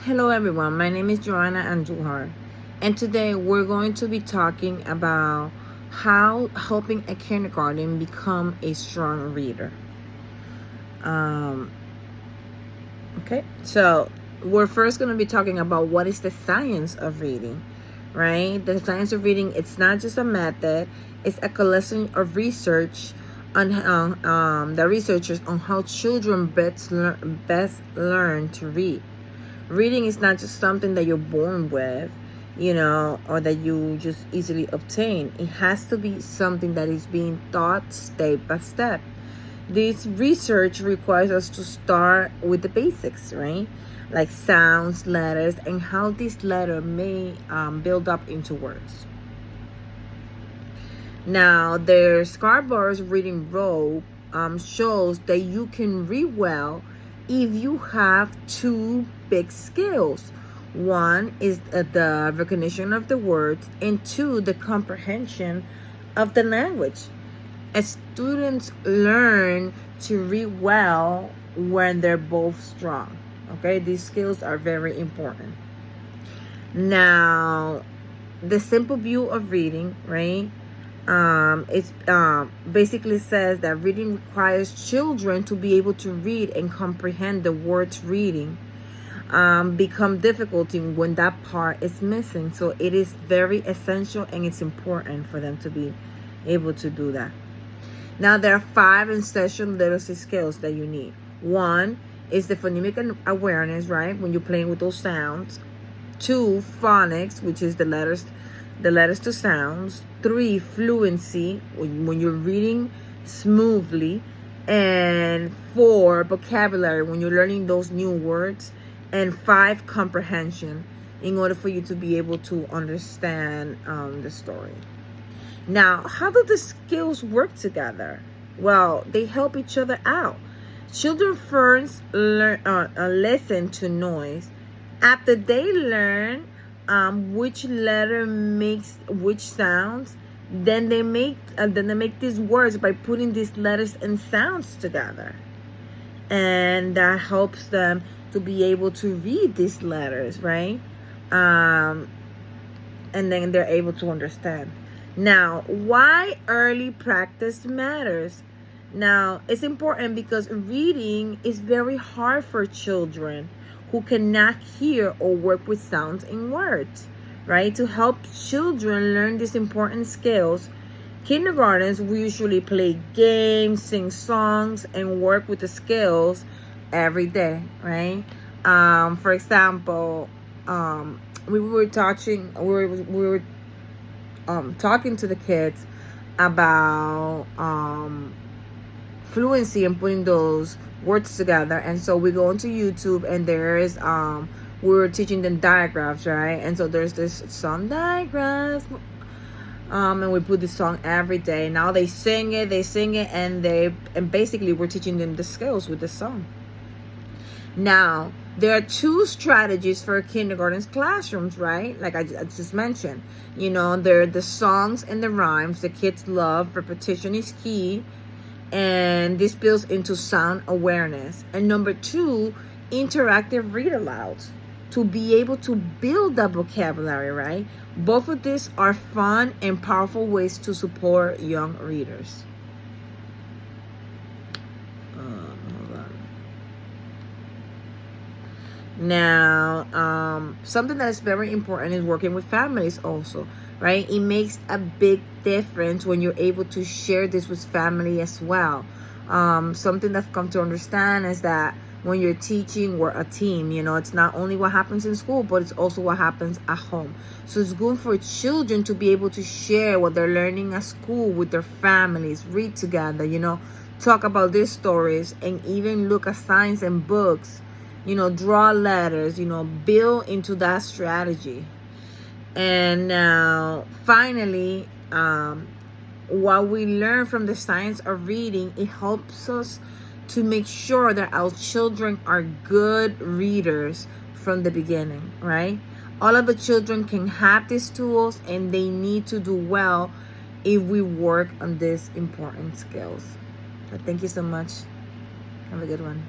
Hello everyone, my name is Joanna Andujar, and today we're going to be talking about how helping a kindergarten become a strong reader. Okay, so we're first going to be talking about what is the science of reading, right? The science of reading, it's not just a method, it's a collection of research on the researchers on how children best learn to read. Reading is not just something that you're born with, or that you just easily obtain. It has to be something that is being taught step by step. This research requires us to start with the basics, right? Like sounds, letters, and how this letter may build up into words. Now, the Scarborough's reading role shows that you can read well if you have two big skills. One is the recognition of the words, and two, the comprehension of the language. As students learn to read well when they're both strong. Okay, these skills are very important. Now, the simple view of reading, right? It basically says that reading requires children to be able to read and comprehend the words reading become difficulty when that part is missing. So it is very essential and it's important for them to be able to do that. Now, there are 5 essential literacy skills that you need. 1 is the phonemic awareness, right? When you're playing with those sounds. 2, phonics, which is the letters to sounds. 3, fluency, when you're reading smoothly. And 4, vocabulary, when you're learning those new words. And 5, comprehension, in order for you to be able to understand the story. Now, how do the skills work together? Well, they help each other out. Children first listen to noise. After they learn which letter makes which sounds, then they make these words by putting these letters and sounds together, and that helps them to be able to read these letters, right? And then they're able to understand. Now, why early practice matters? Now, it's important because reading is very hard for children who cannot hear or work with sounds and words, right? To help children learn these important skills, kindergartens will usually play games, sing songs, and work with the skills every day, right? For example, we were talking to the kids about fluency and putting those words together, and so we go into YouTube, and there is we were teaching them diagrams, right? And so there's this song diagrams, and we put this song every day. Now they sing it, and basically we're teaching them the skills with the song. Now, there are 2 strategies for kindergarten's classrooms, right? Like I just mentioned, there are the songs and the rhymes. The kids love repetition is key, and this builds into sound awareness. And number 2, interactive read alouds to be able to build that vocabulary, right? Both of these are fun and powerful ways to support young readers. Now, something that is very important is working with families also, right? It makes a big difference when you're able to share this with family as well. Something that I've come to understand is that when you're teaching, we're a team. It's not only what happens in school, but it's also what happens at home. So it's good for children to be able to share what they're learning at school with their families, read together, talk about these stories, and even look at signs and books, draw letters, build into that strategy. And now, finally, what we learn from the science of reading, it helps us to make sure that our children are good readers from the beginning, right? All of the children can have these tools, and they need to do well if we work on these important skills. So thank you so much. Have a good one.